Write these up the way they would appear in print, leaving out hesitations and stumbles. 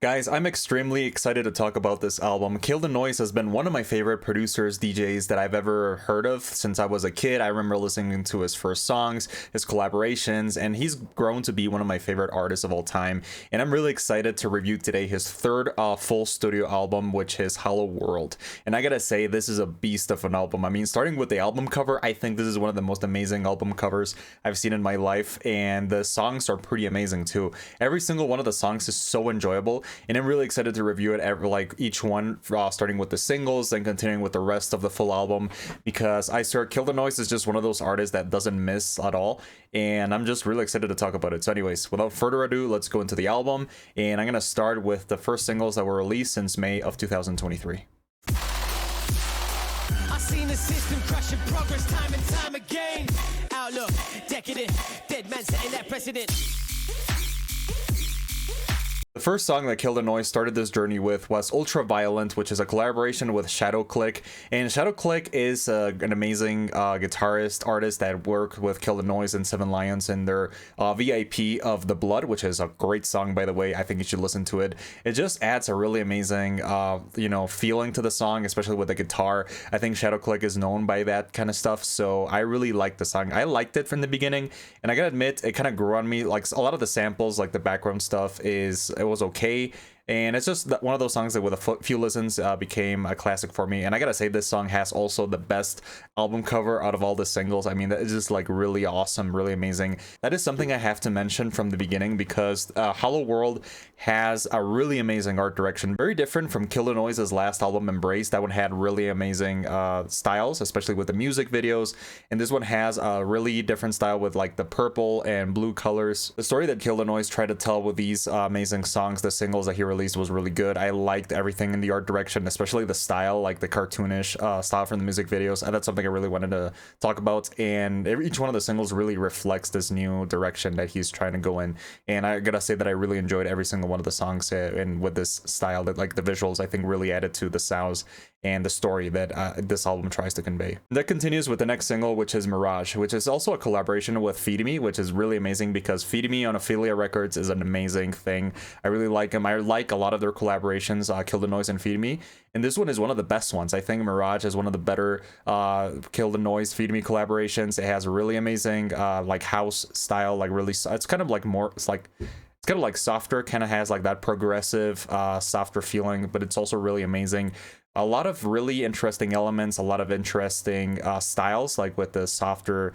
Guys, I'm extremely excited to talk about this album. Kill the Noise has been one of my favorite producers, DJs that I've ever heard of since I was a kid. I remember listening to his first songs, his collaborations, and he's grown to be one of my favorite artists of all time. And I'm really excited to review today his third full studio album, which is Hollow World. And I gotta say, this is a beast of an album. I mean, starting with the album cover, I think this is one of the most amazing album covers I've seen in my life, and the songs are pretty amazing too. Every single one of the songs is so enjoyable, and I'm really excited to review it each one, starting with the singles and continuing with the rest of the full album, because I swear Kill the Noise is just one of those artists that doesn't miss at all, and I'm just really excited to talk about it. So anyways, without further ado, let's go into the album, and I'm gonna start with the first singles that were released since May of 2023. I've seen the system crushing progress time and time again. Outlook, decadent, dead man setting that precedent. The first song that Kill the Noise started this journey with was Ultraviolent, which is a collaboration with Shadow Click. And Shadow Click is an amazing guitarist, artist that worked with Kill the Noise and Seven Lions in their VIP of the Blood, which is a great song, by the way. I think you should listen to it. It just adds a really amazing, feeling to the song, especially with the guitar. I think Shadow Click is known by that kind of stuff, so I really like the song. I liked it from the beginning, and I gotta admit, it kind of grew on me. Like, a lot of the samples, like the background stuff, it was okay, and it's just one of those songs that with a few listens became a classic for me. And I gotta say, this song has also the best album cover out of all the singles. I mean, that is just like really awesome, really amazing. That is something I have to mention from the beginning, because Hollow World has a really amazing art direction, very different from Kill the Noise's last album, Embrace. That one had really amazing styles, especially with the music videos, and this one has a really different style with like the purple and blue colors. The story that Kill the Noise tried to tell with these amazing songs, the singles that he released, was really good. I liked everything in the art direction, especially the style, like the cartoonish style from the music videos. And that's something I really wanted to talk about, and each one of the singles really reflects this new direction that he's trying to go in. And I gotta say that I really enjoyed every single one of the songs, and with this style, that like the visuals I think really added to the sounds and the story that this album tries to convey. That continues with the next single, which is Mirage, which is also a collaboration with Feed Me, which is really amazing, because Feed Me on Ophelia Records is an amazing thing. I really like them. I like a lot of their collaborations, Kill the Noise and Feed Me, and this one is one of the best ones. I think Mirage is one of the better Kill the Noise, Feed Me collaborations. It has a really amazing like house style, like really, it's kind of like more, it's kind of like softer, kind of has like that progressive softer feeling, but it's also really amazing. A lot of really interesting elements, a lot of interesting styles, like with the softer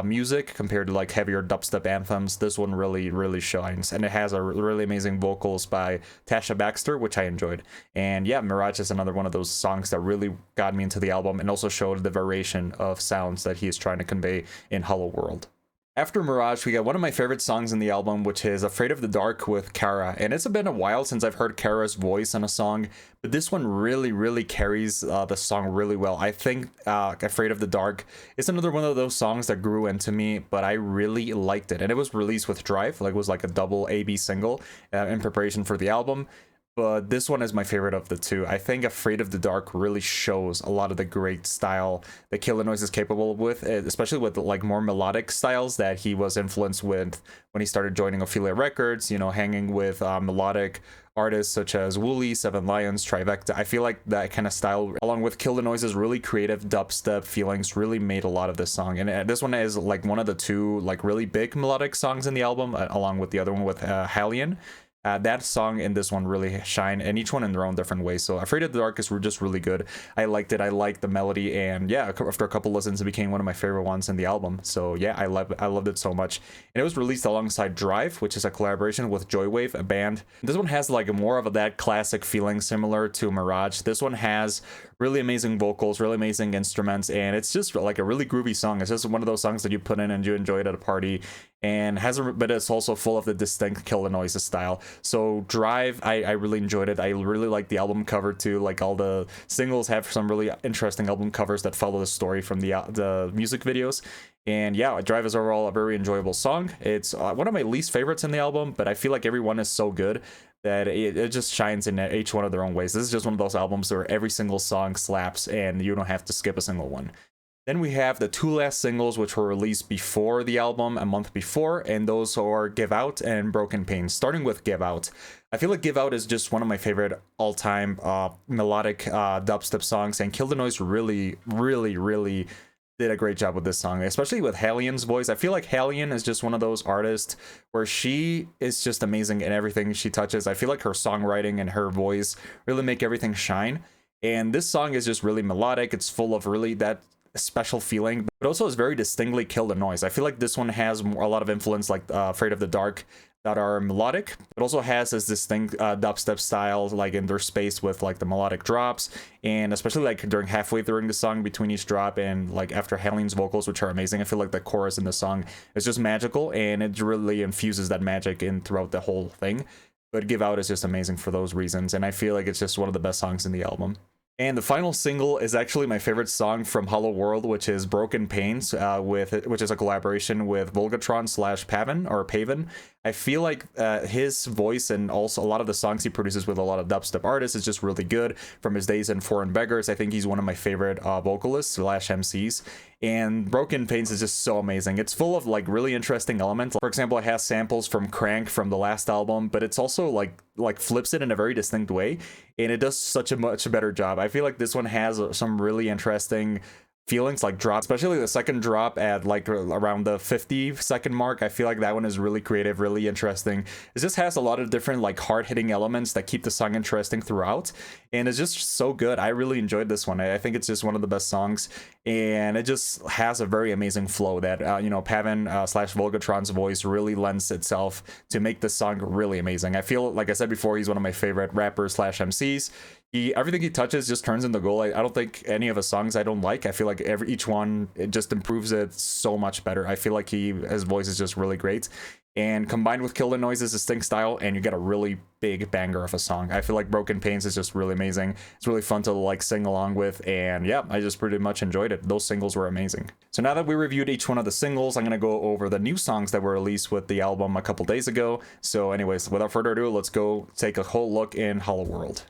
music compared to like heavier dubstep anthems. This one really shines, and it has a really amazing vocals by Tasha Baxter, which I enjoyed. And yeah, Mirage is another one of those songs that really got me into the album, and also showed the variation of sounds that he is trying to convey in Hollow World. After Mirage, we got one of my favorite songs in the album, which is Afraid of the Dark with Cara. And it's been a while since I've heard Cara's voice on a song, but this one really carries the song really well. I think Afraid of the Dark is another one of those songs that grew into me, but I really liked it. And it was released with Drive, like it was like a double A-B single in preparation for the album. But this one is my favorite of the two. I think Afraid of the Dark really shows a lot of the great style that Kill the Noise is capable with, especially with like more melodic styles that he was influenced with when he started joining Ophelia Records, you know, hanging with melodic artists such as Wooly, Seven Lions, Trivecta. I feel like that kind of style, along with Kill the Noise's really creative dubstep feelings, really made a lot of this song. And this one is like one of the two like really big melodic songs in the album, along with the other one with Hallian. That song and this one really shine, and each one in their own different way. So Afraid of the Dark is just really good. I liked it. I liked the melody, and yeah, after a couple listens, it became one of my favorite ones in the album. So yeah, I loved it so much. And it was released alongside Drive, which is a collaboration with Joywave, a band. This one has like more of that classic feeling, similar to Mirage. This one has really amazing vocals, really amazing instruments, and it's just like a really groovy song. It's just one of those songs that you put in and you enjoy it at a party, and but it's also full of the distinct Kill the Noise style. So Drive, I really enjoyed it. I really like the album cover too. Like, all the singles have some really interesting album covers that follow the story from the music videos. And yeah, Drive is overall a very enjoyable song. It's one of my least favorites in the album, but I feel like every one is so good that it just shines in each one of their own ways. This is just one of those albums where every single song slaps and you don't have to skip a single one. Then we have the two last singles, which were released before the album, a month before, and those are Give Out and Broken Pain. Starting with Give Out. I feel like Give Out is just one of my favorite all-time melodic dubstep songs, and Kill the Noise really did a great job with this song, especially with Hallian's voice. I feel like Hallian is just one of those artists where she is just amazing in everything she touches. I feel like her songwriting and her voice really make everything shine. And this song is just really melodic. It's full of really that special feeling, but also is very distinctly Kill the Noise. I feel like this one has a lot of influence like Afraid of the Dark that are melodic, but also has this distinct dubstep style like in their space with like the melodic drops, and especially like during halfway during the song between each drop and like after Hallian's vocals, which are amazing. I feel like the chorus in the song is just magical, and it really infuses that magic in throughout the whole thing. But Give Out is just amazing for those reasons, and I feel like it's just one of the best songs in the album. And the final single is actually my favorite song from Hollow World, which is Broken Pains, which is a collaboration with Volgatron / Pavan. I feel like his voice and also a lot of the songs he produces with a lot of dubstep artists is just really good. From his days in Foreign Beggars, I think he's one of my favorite vocalists / MCs. And Broken Pains is just so amazing. It's full of like really interesting elements. For example, it has samples from Crank from the last album, but it's also like flips it in a very distinct way, and it does such a much better job. I feel like this one has some really interesting feelings like drop, especially the second drop at like around the 50-second mark. I feel like that one is really creative, really interesting. It just has a lot of different like hard-hitting elements that keep the song interesting throughout, and it's just so good. I really enjoyed this one. I think it's just one of the best songs, and it just has a very amazing flow that Pavan / Volgatron's voice really lends itself to make this song really amazing. I feel like I said before, he's one of my favorite rappers / MCs. Everything he touches just turns into gold. I don't think any of his songs I don't like. I feel like each one, it just improves it so much better. I feel like his voice is just really great. And combined with Kill the Noise's distinct style, and you get a really big banger of a song. I feel like Broken Pains is just really amazing. It's really fun to like sing along with, and yeah, I just pretty much enjoyed it. Those singles were amazing. So now that we reviewed each one of the singles, I'm gonna go over the new songs that were released with the album a couple days ago. So anyways, without further ado, let's go take a whole look in Hollow World.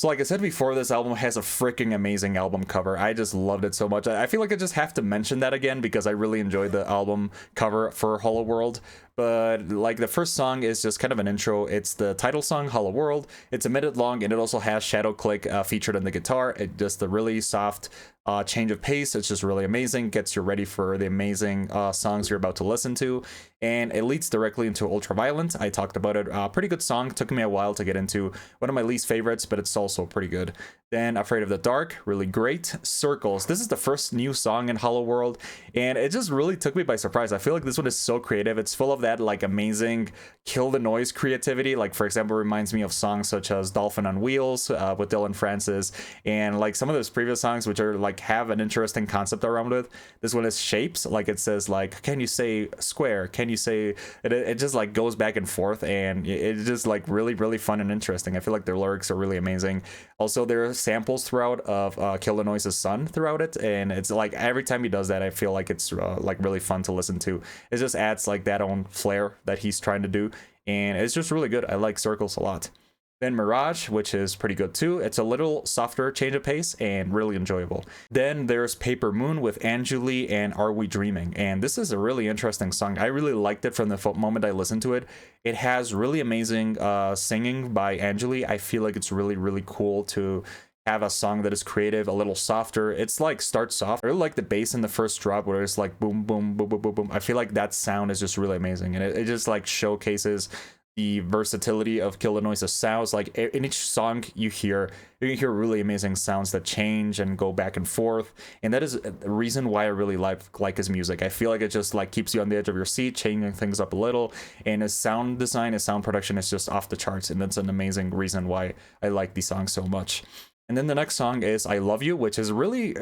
So like I said before, this album has a freaking amazing album cover. I just loved it so much. I feel like I just have to mention that again because I really enjoyed the album cover for Hollow World. But like the first song is just kind of an intro. It's the title song, Hollow World. It's a minute long, and it also has Shadow Click featured on the guitar. It just a really soft change of pace. It's just really amazing. Gets you ready for the amazing songs you're about to listen to. And it leads directly into Ultraviolent. I talked about it. Pretty good song. Took me a while to get into. One of my least favorites, but it's also pretty good. Then Afraid of the Dark, really great. Circles. This is the first new song in Hollow World, and it just really took me by surprise. I feel like this one is so creative. It's full of that like amazing Kill the Noise creativity. Like for example, reminds me of songs such as Dolphin on Wheels with Dylan Francis, and like some of those previous songs which are like have an interesting concept around it. This one is shapes. Like it says like, can you say square? Can you say it just like goes back and forth, and it's just like really fun and interesting. I feel like their lyrics are really amazing. Also, there are samples throughout of Kill the Noise's Son throughout it, and it's like every time he does that, I feel like it's like really fun to listen to. It just adds like that own flair that he's trying to do, and it's just really good. I like Circles a lot. Then Mirage, which is pretty good too. It's a little softer change of pace and really enjoyable. Then there's Paper Moon with Angeli and Are We Dreaming? And this is a really interesting song. I really liked it from the moment I listened to it. It has really amazing singing by Angeli. I feel like it's really cool to have a song that is creative, a little softer. It's like starts soft. I really like the bass in the first drop where it's like boom, boom, boom, boom, boom, boom. I feel like that sound is just really amazing. And it just like showcases the versatility of Kill the Noise's sounds. Like in each song you can hear really amazing sounds that change and go back and forth, and that is the reason why I really like his music. I feel like it just like keeps you on the edge of your seat, changing things up a little, and his sound design, his sound production is just off the charts, and that's an amazing reason why I like these songs so much. And then the next song is I Love You, which is a really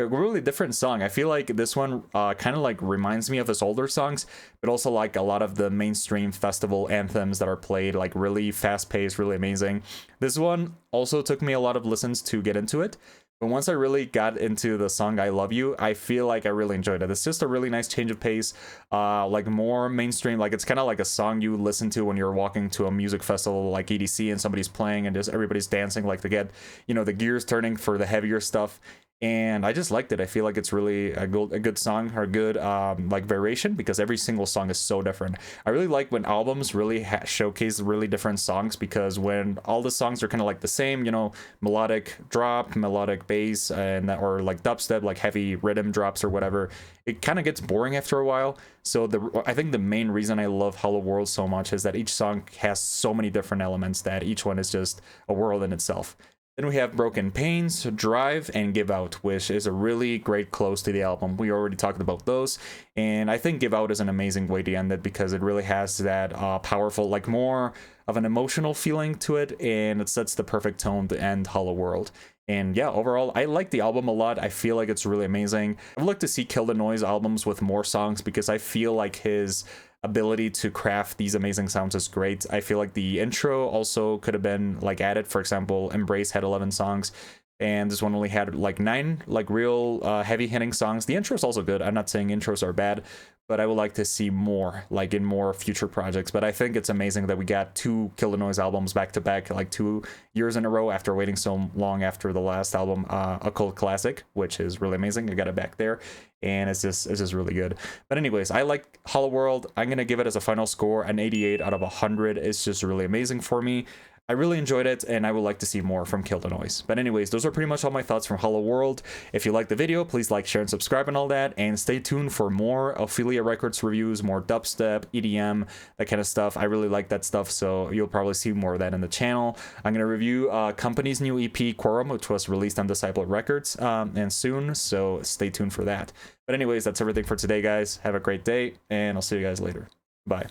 different song. I feel like this one kind of like reminds me of his older songs, but also like a lot of the mainstream festival anthems that are played, like really fast paced, really amazing. This one also took me a lot of listens to get into it, But once I really got into the song I Love You, I feel like I really enjoyed it. It's just a really nice change of pace, like more mainstream. Like it's kind of like a song you listen to when you're walking to a music festival like EDC and somebody's playing and just everybody's dancing like to get, you know, the gears turning for the heavier stuff. And I just liked it. I feel like it's really a good song, or a good like variation, because every single song is so different. I really like when albums really showcase really different songs, because when all the songs are kind of like the same, you know, melodic drop, melodic bass, and or like dubstep, like heavy rhythm drops or whatever, it kind of gets boring after a while. So I think the main reason I love Hello World so much is that each song has so many different elements that each one is just a world in itself. Then we have Broken Pains, Drive, and Give Out, which is a really great close to the album. We already talked about those, and I think Give Out is an amazing way to end it, because it really has that powerful, like more of an emotional feeling to it, and it sets the perfect tone to end Hollow World. And yeah, overall, I like the album a lot. I feel like it's really amazing. I would like to see Kill the Noise albums with more songs, because I feel like his ability to craft these amazing sounds is great. I feel like the intro also could have been like added. For example, Embrace had 11 songs, and this one only had like 9 like real heavy hitting songs. The intro is also good. I'm not saying intros are bad, but I would like to see more, like in more future projects. But I think it's amazing that we got 2 Kill the Noise albums back to back, like 2 years in a row after waiting so long after the last album, A Cult Classic, which is really amazing. I got it back there, and it's just really good. But anyways, I like Hollow World. I'm gonna give it as a final score an 88 out of 100. It's just really amazing for me. I really enjoyed it, and I would like to see more from Kill the Noise. But anyways, those are pretty much all my thoughts from Hollow World. If you liked the video, please like, share, and subscribe and all that. And stay tuned for more Ophelia Records reviews, more dubstep, EDM, that kind of stuff. I really like that stuff, so you'll probably see more of that in the channel. I'm going to review Company's new EP, Quorum, which was released on Disciple Records, and soon, so stay tuned for that. But anyways, that's everything for today, guys. Have a great day, and I'll see you guys later. Bye.